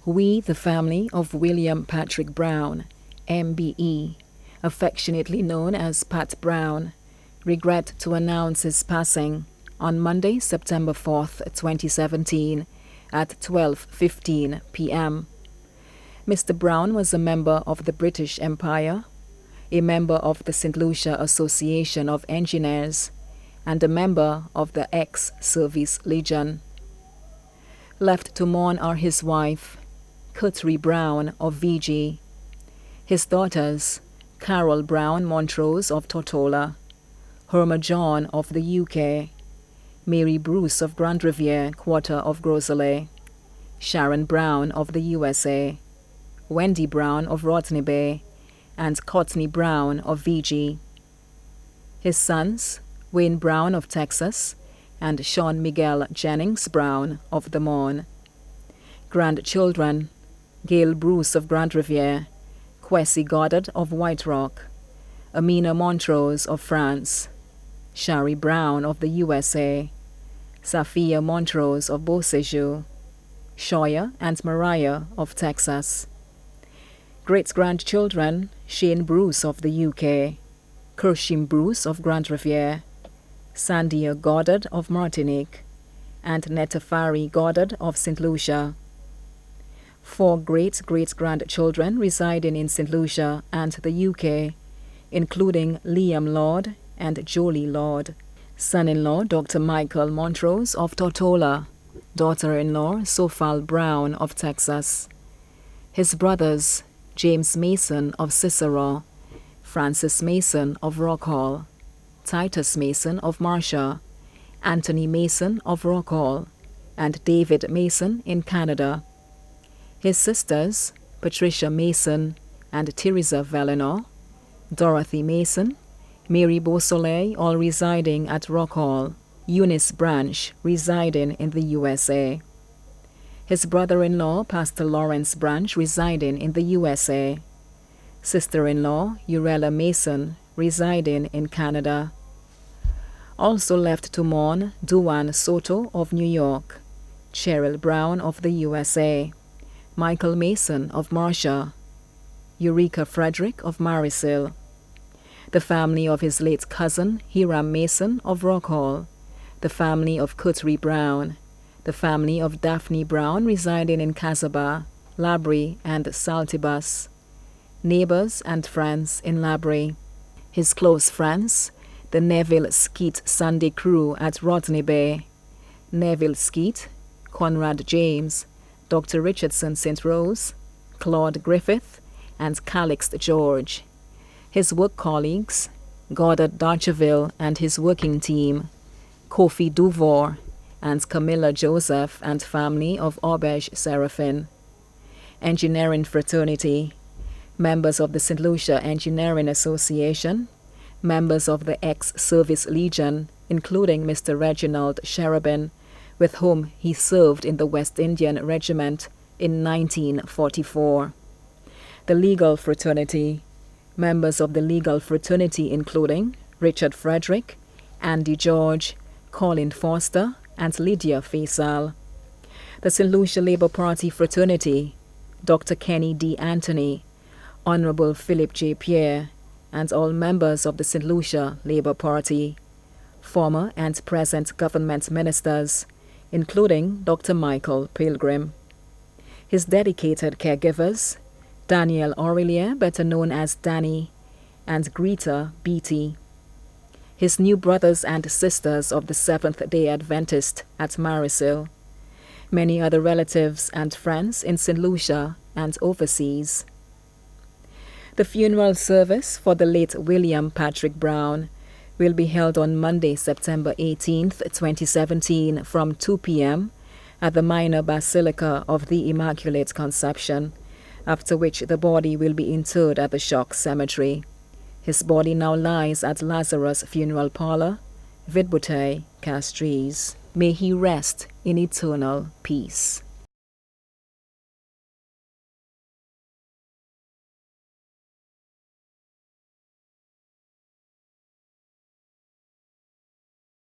We, the family of William Patrick Brown, MBE, affectionately known as Pat Brown, regret to announce his passing on Monday, September 4th, 2017, at 12:15 p.m. Mr. Brown was a member of the British Empire, a member of the St. Lucia Association of Engineers, and a member of the Ex-Service Legion. Left to mourn are his wife, Curtry Brown of VG, his daughters, Carol Brown Montrose of Tortola, Herma John of the UK, Mary Bruce of Grand Riviere, Quarter of Groselet, Sharon Brown of the USA, Wendy Brown of Rodney Bay, and Courtney Brown of VG. His sons, Wayne Brown of Texas, and Sean Miguel Jennings Brown of the Mon. Grandchildren, Gail Bruce of Grand Riviere, Kwesi Goddard of White Rock, Amina Montrose of France, Shari Brown of the USA, Safia Montrose of Beausejour, Shoya and Mariah of Texas. Great-grandchildren, Shane Bruce of the UK, Kershim Bruce of Grand Riviere, Sandia Goddard of Martinique, and Netafari Goddard of St. Lucia. 4 great-great-grandchildren residing in St. Lucia and the UK, including Liam Lord and Jolie Lord. Son-in-law Dr. Michael Montrose of Tortola, daughter-in-law Sophal Brown of Texas. His brothers, James Mason of Cicero, Francis Mason of Rockhall, Titus Mason of Marcia, Anthony Mason of Rockhall, and David Mason in Canada. His sisters, Patricia Mason and Teresa Vellenor, Dorothy Mason, Mary Beausoleil, all residing at Rockhall, Eunice Branch, residing in the USA. His brother-in-law, Pastor Lawrence Branch, residing in the USA. Sister-in-law, Urella Mason, residing in Canada. Also left to mourn, Duane Soto of New York, Cheryl Brown of the USA, Michael Mason of Marcia, Eureka Frederick of Marisil, the family of his late cousin Hiram Mason of Rockhall, the family of Curtry Brown, the family of Daphne Brown residing in Casaba, Labrie, and Saltibus, neighbors and friends in Labrie, his close friends, the Neville Skeet Sunday crew at Rodney Bay, Neville Skeet, Conrad James, Dr. Richardson St. Rose, Claude Griffith, and Calixte George. His work colleagues, Goddard Darcheville and his working team, Kofi Duvor, and Camilla Joseph and family of Auberge Seraphin. Engineering fraternity, members of the St. Lucia Engineering Association, members of the Ex-Service Legion, including Mr. Reginald Cherubin, with whom he served in the West Indian Regiment in 1944. The legal fraternity, members of the legal fraternity including Richard Frederick, Andy George, Colin Foster, and Lydia Faisal. The St. Lucia Labour Party fraternity, Dr. Kenny D. Anthony, Honorable Philip J. Pierre, and all members of the St. Lucia Labour Party, former and present government ministers, including Dr. Michael Pilgrim. His dedicated caregivers, Daniel Aurelier, better known as Danny, and Greta Beatty. His new brothers and sisters of the Seventh-day Adventist at Marisil. Many other relatives and friends in St. Lucia and overseas. The funeral service for the late William Patrick Brown will be held on Monday, September 18th, 2017 from 2 p.m. at the Minor Basilica of the Immaculate Conception, after which the body will be interred at the Choc Cemetery. His body now lies at Lazarus Funeral Parlor, Vidbouteille, Castries. May he rest in eternal peace.